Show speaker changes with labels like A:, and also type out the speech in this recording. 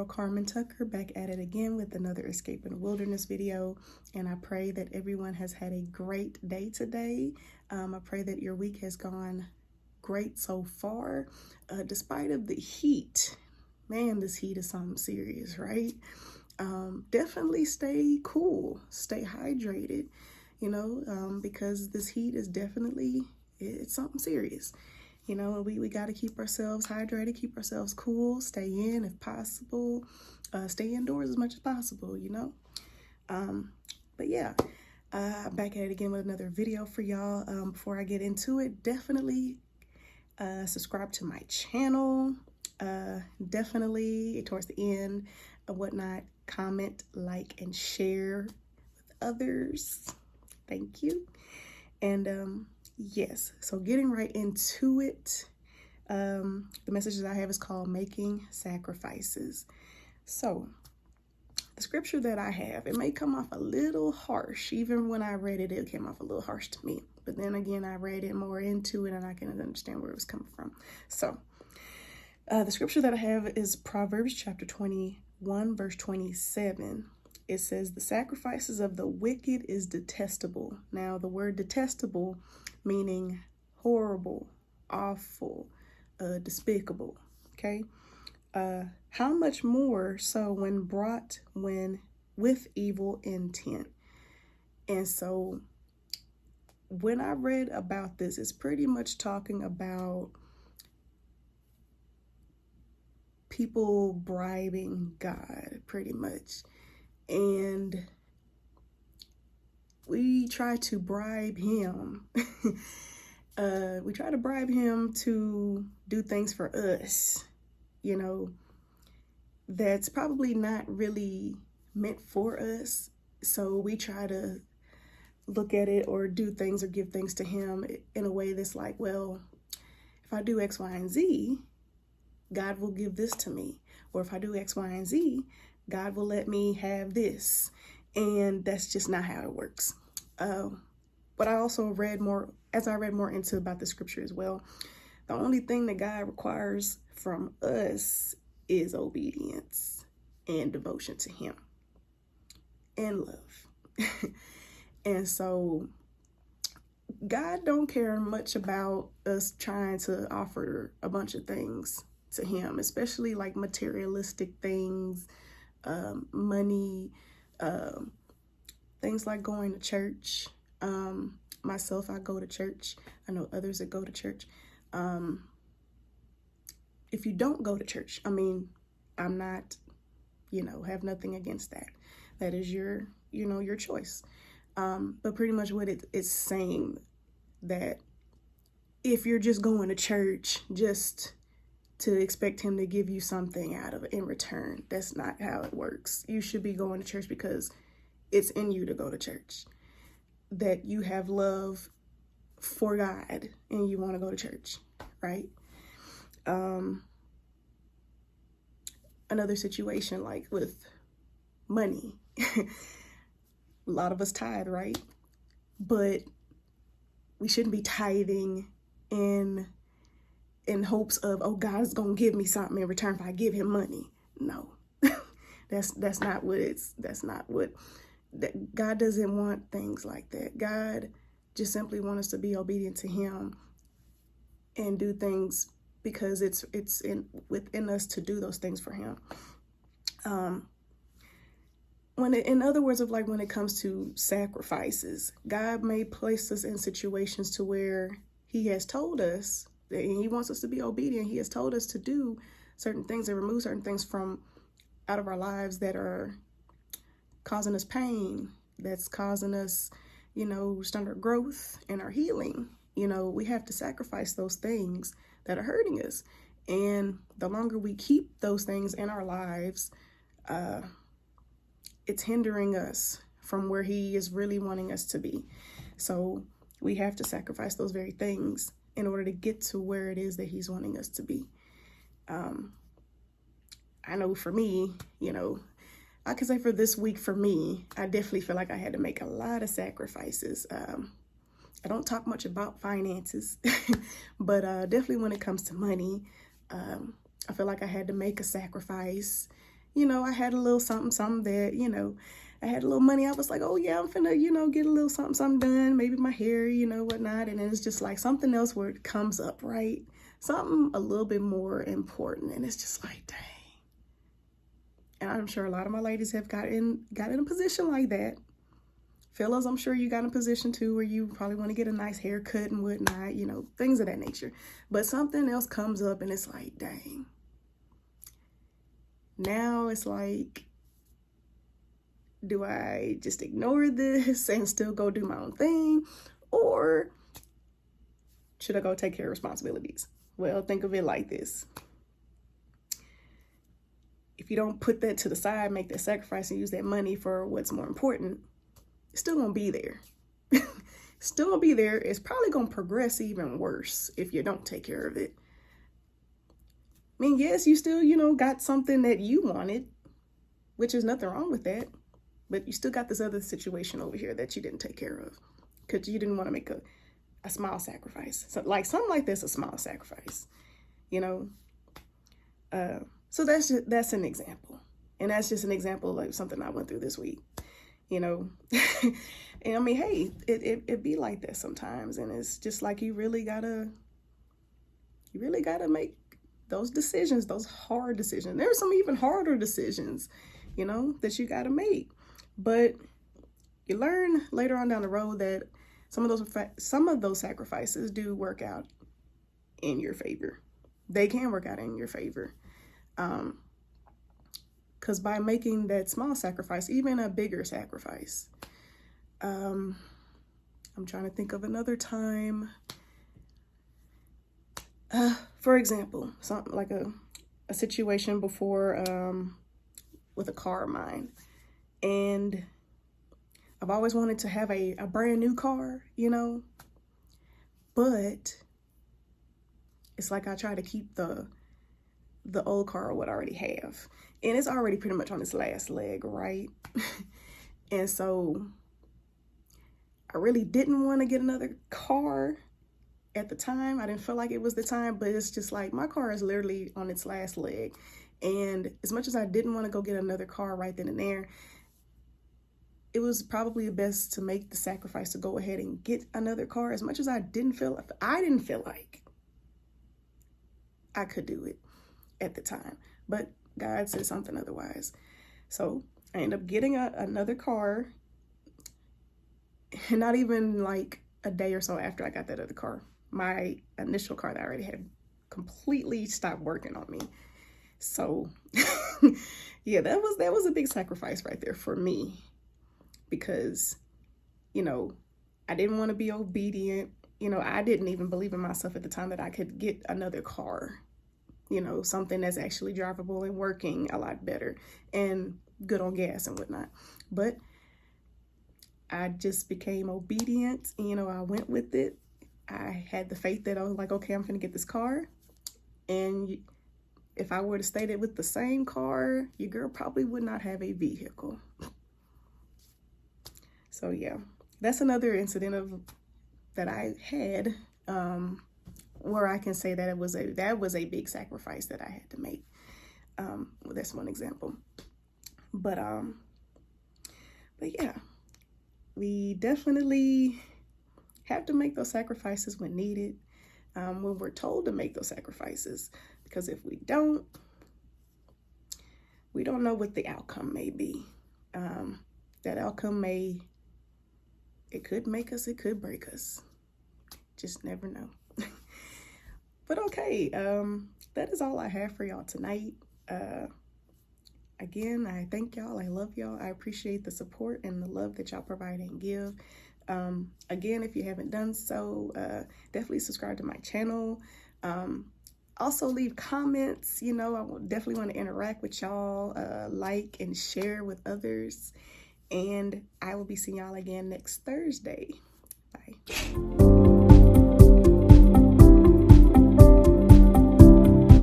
A: girl Carmen Tucker, back at it again with another Escape in the Wilderness video, and I pray that everyone has had a great day today. I pray that your week has gone great so far, despite of the heat. Man, this heat is something serious, right? Definitely stay cool, stay hydrated, because this heat is definitely, it's something serious. We got to keep ourselves hydrated, keep ourselves cool, stay in if possible, stay indoors as much as possible, But yeah, back at it again with another video for y'all. Before I get into it, definitely subscribe to my channel. Definitely towards the end of whatnot, comment, like, and share with others. Thank you. And yes, so getting right into it, the message that I have is called Making Sacrifices. So the scripture that I have, it may come off a little harsh. Even when I read it, it came off a little harsh to me. But then again, I read it more into it and I can understand where it was coming from. So the scripture that I have is Proverbs chapter 21, verse 27. It says, the sacrifices of the wicked is detestable. Now, the word detestable meaning horrible, awful, despicable, okay? How much more so when brought with evil intent. And so when I read about this, it's pretty much talking about people bribing God, pretty much. And we try to bribe him. We try to bribe him to do things for us, that's probably not really meant for us. So we try to look at it or do things or give things to him in a way that's like, well, if I do X, Y, and Z, God will give this to me. Or if I do X, Y, and Z, God will let me have this. And that's just not how it works. But I also read more into about the scripture as well. The only thing that God requires from us is obedience and devotion to him and love. And so God don't care much about us trying to offer a bunch of things to him, especially like materialistic things, money, things like going to church. Myself, I go to church. I know others that go to church. If you don't go to church, I'm not, have nothing against that. That is your choice. But pretty much what it's saying, that if you're just going to church just to expect him to give you something out of it in return, that's not how it works. You should be going to church because it's in you to go to church, that you have love for God and you want to go to church, right? Another situation like with money, a lot of us tithe, right? But we shouldn't be tithing in hopes of, oh, God's gonna give me something in return if I give him money. No, that's not what God doesn't want things like that. God just simply wants us to be obedient to him and do things because it's within us to do those things for him. In other words, when it comes to sacrifices, God may place us in situations to where he has told us that he wants us to be obedient. He has told us to do certain things and remove certain things from out of our lives that are causing us pain, that's causing us, stunted growth and our healing. We have to sacrifice those things that are hurting us. And the longer we keep those things in our lives, it's hindering us from where he is really wanting us to be. So we have to sacrifice those very things in order to get to where it is that he's wanting us to be. I know for me, I can say for this week, for me, I definitely feel like I had to make a lot of sacrifices. I don't talk much about finances, but definitely when it comes to money, I feel like I had to make a sacrifice I had a little something that, I had a little money. I was like, oh yeah, I'm finna, get a little something done. Maybe my hair, whatnot. And it's just like something else where it comes up, right? Something a little bit more important. And it's just like, dang. And I'm sure a lot of my ladies have got in a position like that. Fellas, I'm sure you got in a position too where you probably want to get a nice haircut and whatnot, things of that nature. But something else comes up and it's like, dang. Now it's like, do I just ignore this and still go do my own thing? Or should I go take care of responsibilities? Well, think of it like this. If you don't put that to the side, make that sacrifice and use that money for what's more important, it's still gonna be there. Still gonna be there. It's probably gonna progress even worse if you don't take care of it. I mean, yes, you still, got something that you wanted, which is nothing wrong with that. But you still got this other situation over here that you didn't take care of because you didn't want to make a small sacrifice. So like something like this, a small sacrifice, So that's an example. And that's just an example of like something I went through this week, And I mean, hey, it be like that sometimes. And it's just like you really gotta make those decisions, those hard decisions. There's some even harder decisions, that you gotta make. But you learn later on down the road that some of those sacrifices do work out in your favor. They can work out in your favor. Because by making that small sacrifice, even a bigger sacrifice, I'm trying to think of another time. For example, something like a situation before with a car of mine. And I've always wanted to have a brand new car, but it's like I try to keep the old car or what I already have. And it's already pretty much on its last leg, right? And so I really didn't want to get another car at the time. I didn't feel like it was the time, but it's just like my car is literally on its last leg. And as much as I didn't want to go get another car right then and there, it was probably best to make the sacrifice to go ahead and get another car. As much as I didn't feel like I could do it at the time, but God said something otherwise. So I ended up getting another car, and not even like a day or so after I got that other car, my initial car that I already had completely stopped working on me. So yeah, that was a big sacrifice right there for me, because I didn't want to be obedient. I didn't even believe in myself at the time that I could get another car, something that's actually drivable and working a lot better and good on gas and whatnot. But I just became obedient. I went with it. I had the faith that I was like, okay, I'm gonna get this car. And if I were to stay there with the same car, your girl probably would not have a vehicle. So yeah, that's another incident that I had where I can say that that was a big sacrifice that I had to make. Well, that's one example. But yeah, we definitely have to make those sacrifices when needed, when we're told to make those sacrifices, because if we don't know what the outcome may be. That outcome it could make us, it could break us. Just never know. But okay, that is all I have for y'all tonight. Again, I thank y'all. I love y'all. I appreciate the support and the love that y'all provide and give. Again, if you haven't done so, definitely subscribe to my channel. Also leave comments. I definitely want to interact with y'all, like and share with others. And I will be seeing y'all again next Thursday. Bye.